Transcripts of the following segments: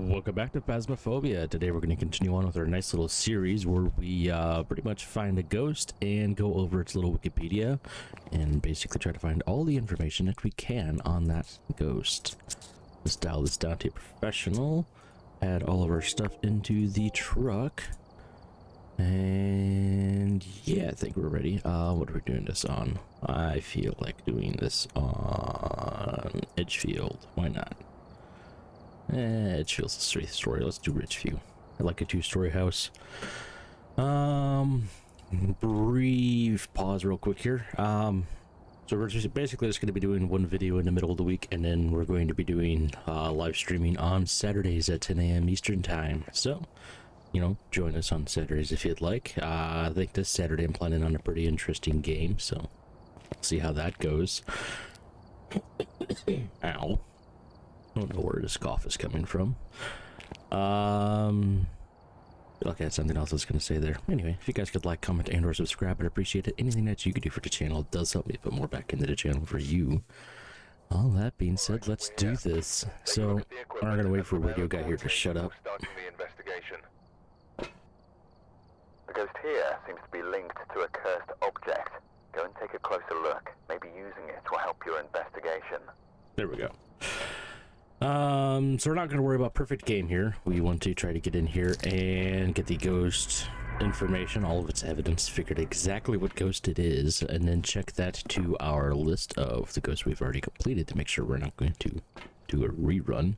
Welcome back to Phasmophobia. Today we're going to continue on with our nice little series where we pretty much find a ghost and go over its little Wikipedia and basically try to find all the information that we can on that ghost. Let's dial this down to professional, add all of our stuff into the truck, and yeah, I think we're ready. What are we doing this on? I feel like doing this on Edgefield. Why not? Edgefield's a 3-story. Let's do Ridgeview. I like a 2-story house. Brief pause real quick here. So we're just basically just going to be doing one video in the middle of the week, and then we're going to be doing live streaming on Saturdays at 10 a.m. Eastern time. So, you know, join us on Saturdays if you'd like. I think this Saturday I'm planning on a pretty interesting game, so we'll see how that goes. Ow. I don't know where this cough is coming from. Okay, that's something else I was going to say there. Anyway, if you guys could like, comment, and or subscribe, I'd appreciate it. Anything that you could do for the channel does help me put more back into the channel for you. All that being said, let's do this. So, I'm not going to wait for a radio guy here to shut up. The ghost here seems to be linked to a cursed object. Go and take a closer look. Maybe using it will help your investigation. There we go. So we're not going to worry about perfect game here. We want to try to get in here and get the ghost information, all of its evidence, figured exactly what ghost it is, and then check that to our list of the ghosts we've already completed to make sure we're not going to do a rerun.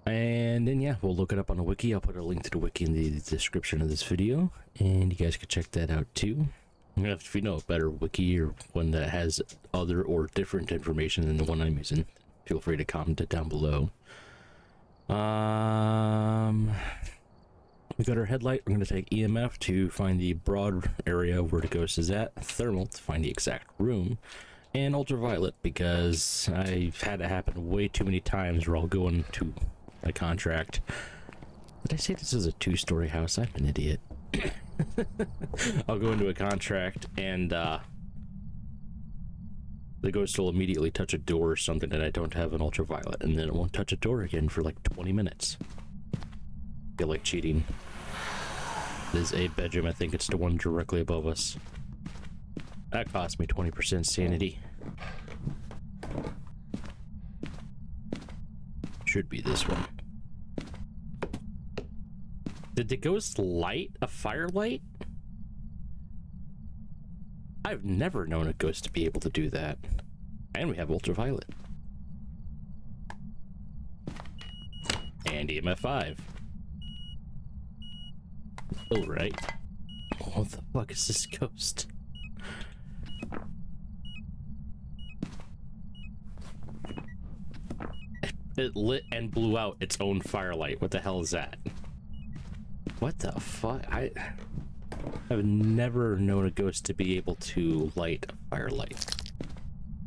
And then, yeah, we'll look it up on the wiki. I'll put a link to the wiki in the description of this video, and you guys can check that out too. If you know a better wiki or one that has other or different information than the one I'm using, feel free to comment it down below. We got our headlight. We're going to take EMF to find the broad area where the ghost is at, thermal to find the exact room, and ultraviolet because I've had it happen way too many times where I'll go into my contract. Did I say this is a 2-story house? I'm an idiot. I'll go into a contract and the ghost will immediately touch a door or something, and I don't have an ultraviolet, and then it won't touch a door again for like 20 minutes. Feel like cheating. This is a bedroom. I think it's the one directly above us. That cost me 20% sanity. Should be this one. Did the ghost light a firelight? I've never known a ghost to be able to do that. And we have ultraviolet. And EMF 5. Alright. What the fuck is this ghost? It lit and blew out its own firelight. What the hell is that? What the fuck? I've never known a ghost to be able to light a firelight.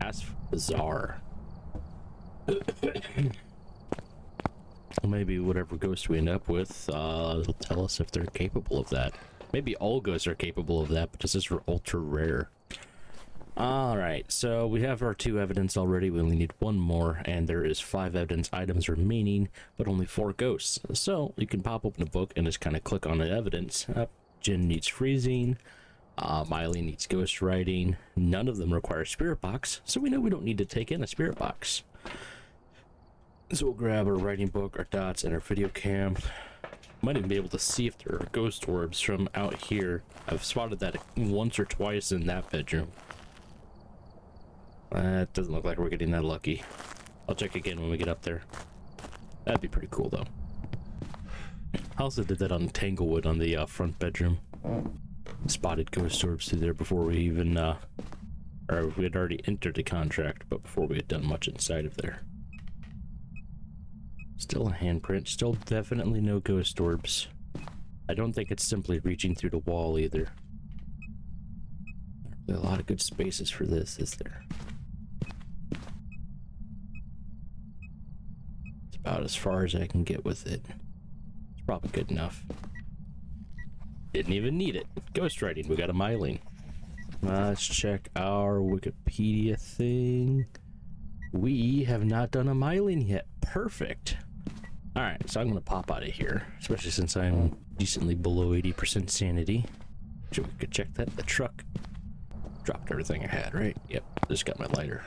That's bizarre. Maybe whatever ghost we end up with, it'll tell us if they're capable of that. Maybe all ghosts are capable of that, but this is ultra rare. Alright, so we have our 2 evidence already. We only need 1 more, and there is 5 evidence items remaining, but only 4 ghosts. So you can pop open a book and just kind of click on the evidence. Jen needs freezing. Myling needs ghost writing. None of them require spirit box, so we know we don't need to take in a spirit box. So we'll grab our writing book, our dots, and our video cam. Might even be able to see if there are ghost orbs from out here. I've spotted that once or twice in that bedroom. It doesn't look like we're getting that lucky. I'll check again when we get up there. That'd be pretty cool though. I also did that on Tanglewood on the front bedroom. Spotted ghost orbs through there before we even, or we had already entered the contract, but before we had done much inside of there. Still a handprint, still definitely no ghost orbs. I don't think it's simply reaching through the wall either. There are a lot of good spaces for this, is there? It's about as far as I can get with it. It's probably good enough. Didn't even need it. Ghostwriting, we got a Myling. Let's check our Wikipedia thing. We have not done a Myling yet. Perfect. Alright, so I'm gonna pop out of here, especially since I'm decently below 80% sanity. So we could check that. The truck dropped everything I had, right? Yep, just got my lighter.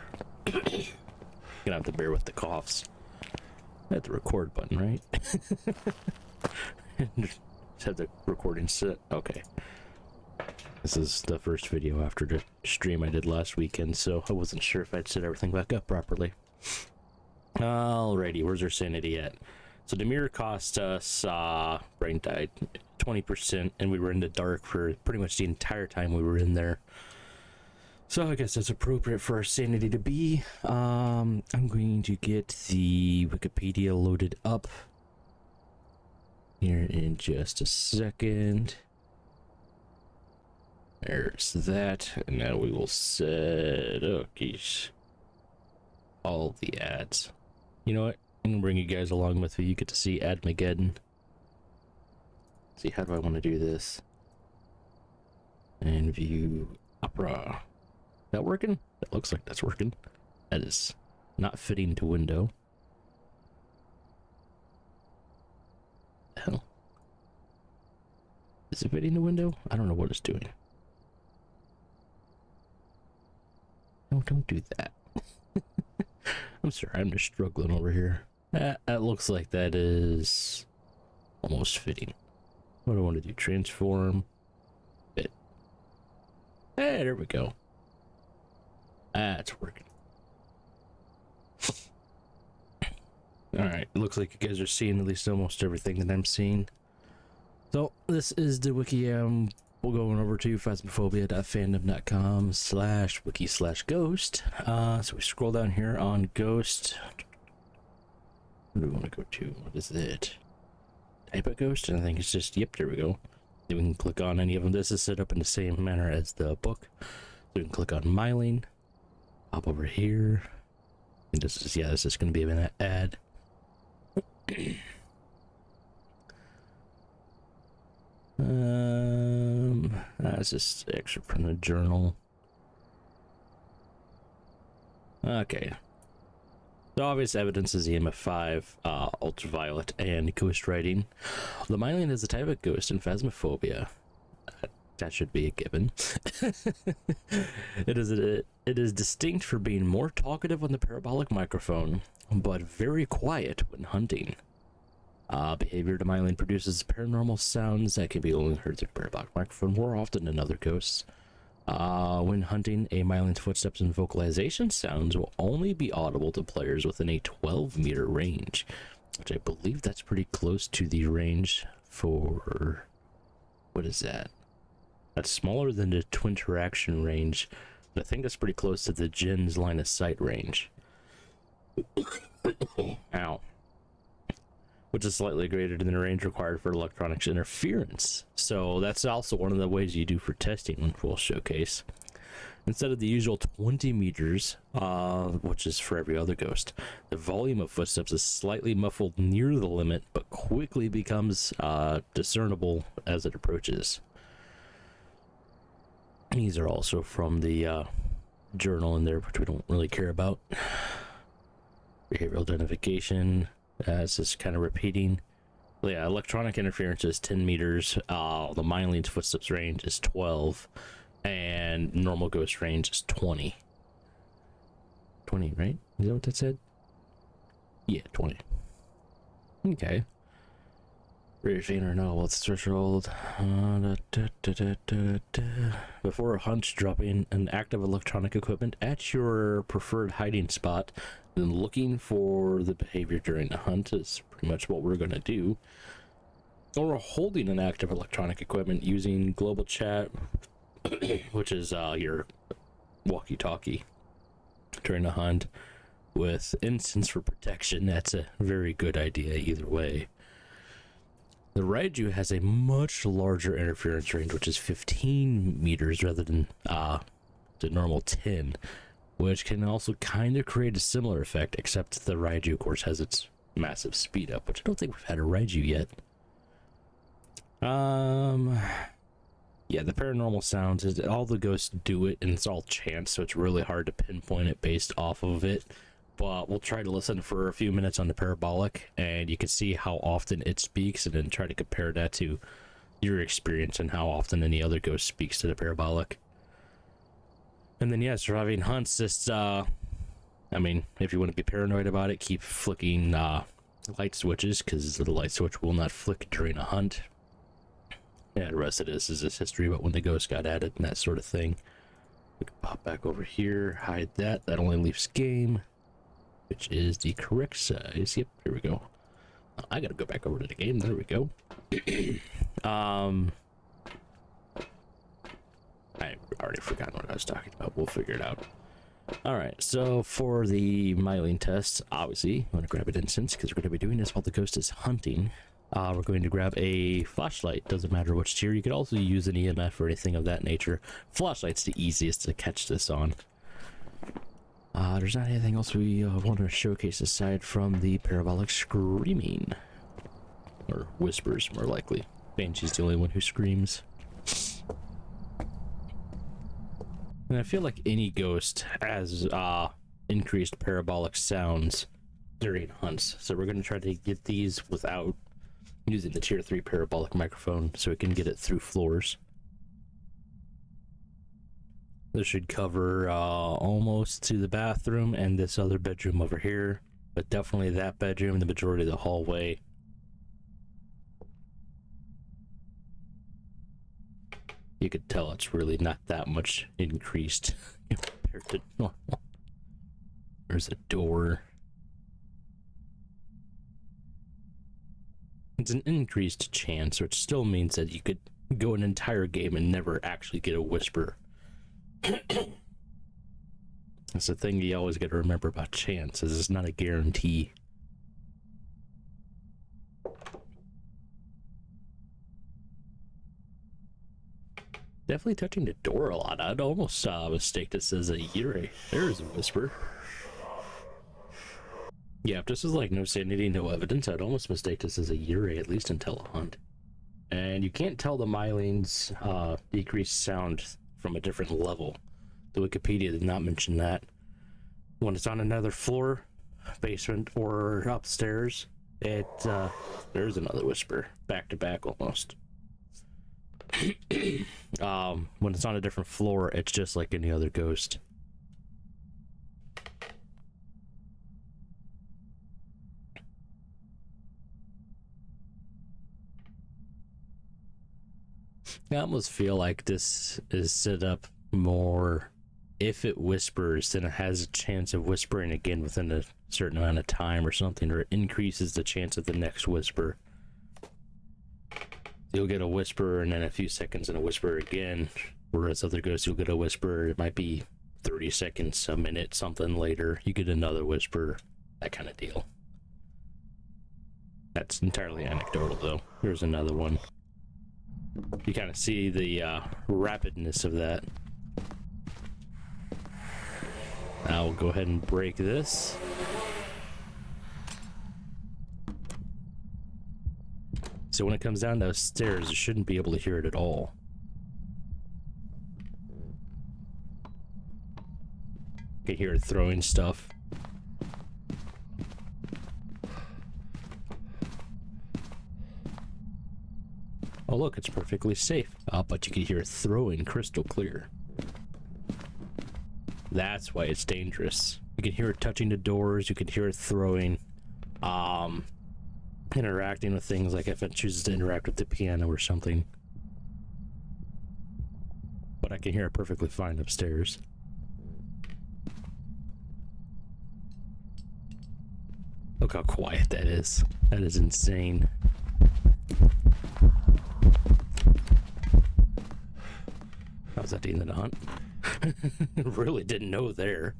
Gonna have to bear with the coughs. I had the record button, right? Just have the recording set. Okay. This is the first video after the stream I did last weekend, so I wasn't sure if I'd set everything back up properly. Alrighty, where's our sanity at? So the mirror cost us, brain died, 20%, and we were in the dark for pretty much the entire time we were in there. So I guess that's appropriate for our sanity to be. I'm going to get the Wikipedia loaded up here in just a second. There's that, and now we will set, oh geez, all the ads. You know what? I'm gonna bring you guys along with me. You get to see Admageddon. See, how do I want to do this? And view opera. That working? That looks like that's working. That is not fitting to window. The hell? Is it fitting to window? I don't know what it's doing. No, don't do that. I'm sorry, I'm just struggling over here. That looks like that is almost fitting. What do I want to do? Transform. Fit. Hey, there we go. That's working. Alright, it looks like you guys are seeing at least almost everything that I'm seeing. So, this is the wiki we're going over to phasmophobia.fandom.com/wiki/ghost. So we scroll down here on ghost. What do we want to go to? What is it? Type of ghost? And I think it's just, yep, there we go. Then we can click on any of them. This is set up in the same manner as the book. So we can click on Myling. Hop over here. And this is, yeah, this is going to be an ad. That's just extra from the journal. Okay. The obvious evidence is EMF5, ultraviolet, and ghost writing. The Myling is a type of ghost in Phasmophobia. That should be a given. It is distinct for being more talkative on the parabolic microphone, but very quiet when hunting. Behavior to Myling produces paranormal sounds that can be only heard through the parabolic microphone more often than other ghosts. When hunting, a Myling's footsteps and vocalization sounds will only be audible to players within a 12-meter range, which I believe that's pretty close to the range for... what is that? That's smaller than the twin interaction range, but I think that's pretty close to the Jin's line of sight range. Ow. Which is slightly greater than the range required for electronics interference. So that's also one of the ways you do for testing, which we'll showcase. Instead of the usual 20 meters, which is for every other ghost, the volume of footsteps is slightly muffled near the limit, but quickly becomes discernible as it approaches. These are also from the journal in there, which we don't really care about. Behavioral identification. It's just kind of repeating. Yeah, electronic interference is 10 meters. The Myling's footsteps range is 12. And normal ghost range is 20. 20, right? Is that what that said? Yeah, 20. Okay. Very faint or no, what's threshold? Before a hunt, dropping an active electronic equipment at your preferred hiding spot, then looking for the behavior during the hunt is pretty much what we're going to do. Or holding an active electronic equipment using global chat, which is your walkie-talkie during the hunt, with instance for protection. That's a very good idea either way. The Raiju has a much larger interference range, which is 15 meters rather than the normal 10, which can also kind of create a similar effect, except the Raiju, of course, has its massive speed up, which I don't think we've had a Raiju yet. Yeah, the paranormal sounds, all the ghosts do it, and it's all chance, so it's really hard to pinpoint it based off of it. but we'll try to listen for a few minutes on the parabolic, and you can see how often it speaks, and then try to compare that to your experience and how often any other ghost speaks to the parabolic. And then, yeah, surviving hunts, just, I mean, if you want to be paranoid about it, keep flicking light switches, because the light switch will not flick during a hunt. Yeah, the rest of this is just history about when the ghost got added and that sort of thing. We can pop back over here, hide that. That only leaves game, which is the correct size. Yep, here we go. I gotta go back over to the game. There we go. I already forgot what I was talking about. We'll figure it out. Alright, so for the Myling test, obviously, I'm going to grab an instance because we're going to be doing this while the ghost is hunting. We're going to grab a flashlight. Doesn't matter which tier. You could also use an EMF or anything of that nature. Flashlight's the easiest to catch this on. There's not anything else we want to showcase aside from the parabolic screaming. Or whispers, more likely. Banshee's the only one who screams. And I feel like any ghost has increased parabolic sounds during hunts. So we're going to try to get these without using the tier 3 parabolic microphone so we can get it through floors. This should cover almost to the bathroom and this other bedroom over here. But definitely that bedroom and the majority of the hallway. You could tell it's really not that much increased compared to normal. There's a door. It's an increased chance, which still means that you could go an entire game and never actually get a whisper. That's the thing you always got to remember about chance, is it's not a guarantee. Definitely touching the door a lot. I'd almost mistake this as a Yurei. There's a whisper. Yeah, if this is like no sanity, no evidence, I'd almost mistake this as a Yurei, at least until a hunt. And you can't tell the Myling's decreased sound from a different level. The Wikipedia did not mention that. When it's on another floor, basement, or upstairs, there's another whisper, back to back almost. When it's on a different floor, it's just like any other ghost. I almost feel like this is set up more, if it whispers, then it has a chance of whispering again within a certain amount of time or something, or it increases the chance of the next whisper. You'll get a whisper and then a few seconds and a whisper again, whereas other ghosts you'll get a whisper, it might be 30 seconds, a minute, something later, you get another whisper, that kind of deal. That's entirely anecdotal though. Here's another one. You kind of see the rapidness of that. Now we'll go ahead and break this. So when it comes down those stairs, you shouldn't be able to hear it at all. You can hear it throwing stuff. Oh look, it's perfectly safe. But you can hear it throwing crystal clear. That's why it's dangerous. You can hear it touching the doors, you can hear it throwing, interacting with things, like if it chooses to interact with the piano or something. But I can hear it perfectly fine upstairs. Look how quiet that is. That is insane. How's that the end of the hunt? Really didn't know there.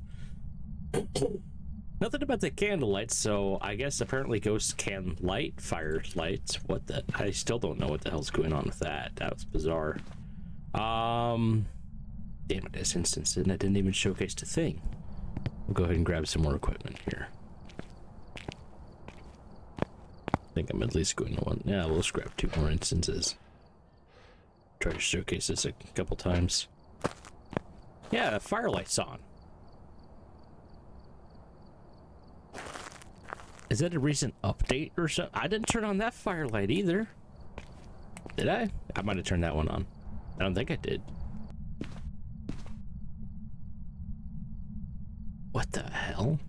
Nothing about the candlelight, so I guess apparently ghosts can light firelights. What the? I still don't know what the hell's going on with that. That was bizarre. Damn it, this instance, and I didn't even showcase the thing. We'll go ahead and grab some more equipment here. I think I'm at least going to one. Yeah, we'll just grab 2 more instances. Try to showcase this a couple times. Yeah, the firelight's on. Is that a recent update or something? I didn't turn on that firelight either. Did I? I might have turned that one on. I don't think I did. What the hell?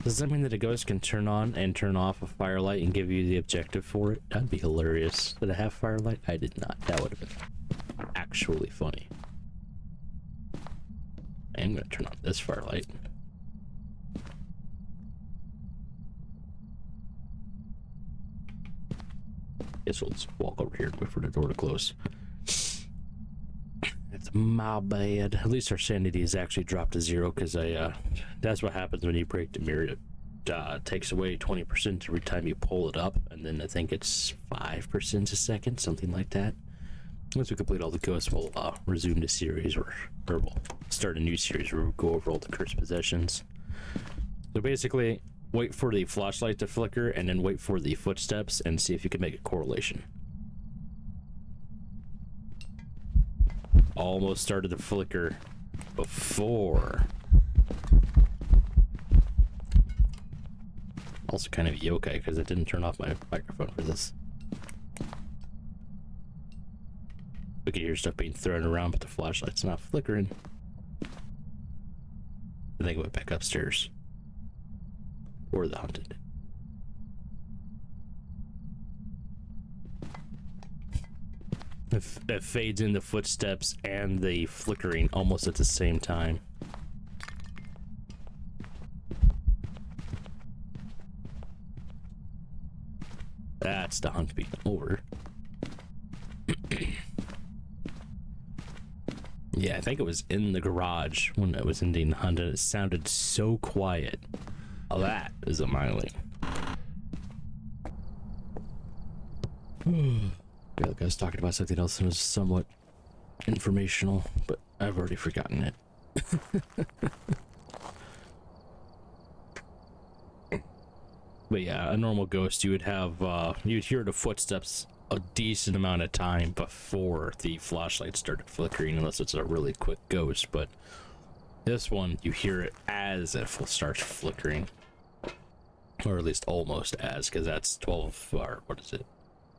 Does that mean that a ghost can turn on and turn off a firelight and give you the objective for it? That'd be hilarious. Did I have firelight? I did not. That would have been actually funny. I am gonna turn on this firelight. Guess we'll just walk over here and wait for the door to close. It's my bad. At least our sanity is actually dropped to 0 because that's what happens when you break the mirror. It takes away 20% every time you pull it up, and then I think it's 5% a second, something like that. Once we complete all the ghosts, we'll resume the series, or we'll start a new series where we'll go over all the cursed possessions. So basically, wait for the flashlight to flicker, and then wait for the footsteps, and see if you can make a correlation. Almost started to flicker before. Also kind of yokai because I didn't turn off my microphone for this. We can hear stuff being thrown around, but the flashlight's not flickering. I think I went back upstairs. Or the haunted. It fades in the footsteps and the flickering almost at the same time. That's the hunt being over. Yeah, I think it was in the garage when it was ending the hunt, and it sounded so quiet. Oh, that is a Myling. I feel like I was talking about something else that was somewhat informational, but I've already forgotten it. But yeah, a normal ghost, you would have, you'd hear the footsteps a decent amount of time before the flashlight started flickering, unless it's a really quick ghost. But this one, you hear it as it starts flickering. Or at least almost as, because that's 12, or what is it?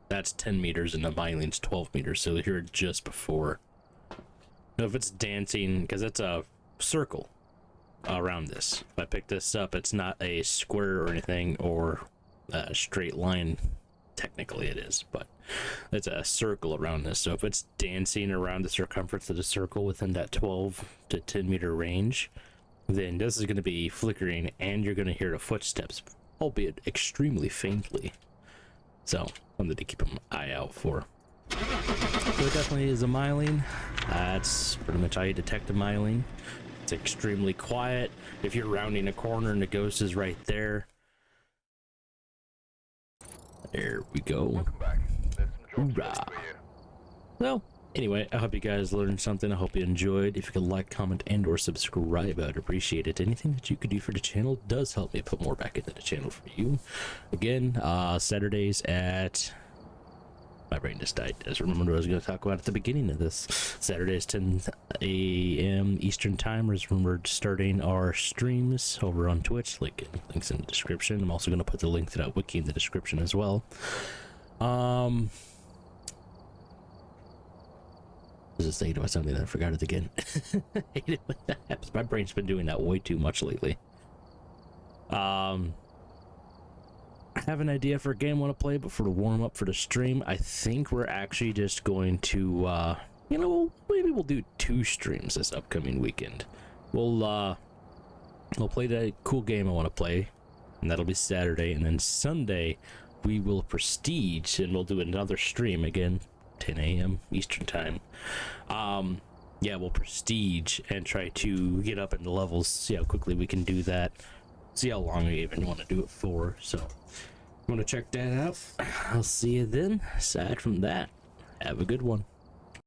That's 10 meters and the Myling's 12 meters, so you hear it just before. Now if it's dancing, because it's a circle around this. If I pick this up, it's not a square or anything, or a straight line. Technically it is, but it's a circle around this. So if it's dancing around the circumference of the circle within that 12 to 10 meter range, then this is going to be flickering, and you're going to hear the footsteps, albeit extremely faintly. So, something to keep an eye out for. So it definitely is a Myling. That's pretty much how you detect a Myling. It's extremely quiet. If you're rounding a corner and the ghost is right there. There we go. Welcome back. There's some jobs Hoorah. for you. Well, anyway, I hope you guys learned something. I hope you enjoyed. If you could like, comment, and or subscribe, I'd appreciate it. Anything that you could do for the channel does help me put more back into the channel for you. Again, Saturdays at... My brain just died. I just remembered what I was going to talk about at the beginning of this. Saturdays, 10 a.m. Eastern Time is when we're starting our streams over on Twitch. Links in the description. I'm also going to put the link to that wiki in the description as well. I was just thinking about something and I forgot it again. I hate it when that happens. My brain's been doing that way too much lately. I have an idea for a game I want to play, but for the warm up for the stream, I think we're actually just going to, maybe we'll do 2 streams this upcoming weekend. We'll play that cool game I want to play, and that'll be Saturday, and then Sunday we will prestige, and we'll do another stream again, 10 a.m. Eastern Time. Yeah, we'll prestige and try to get up in the levels, see how quickly we can do that. See how long we even want to do it for. So, want to check that out? I'll see you then. Aside from that, have a good one.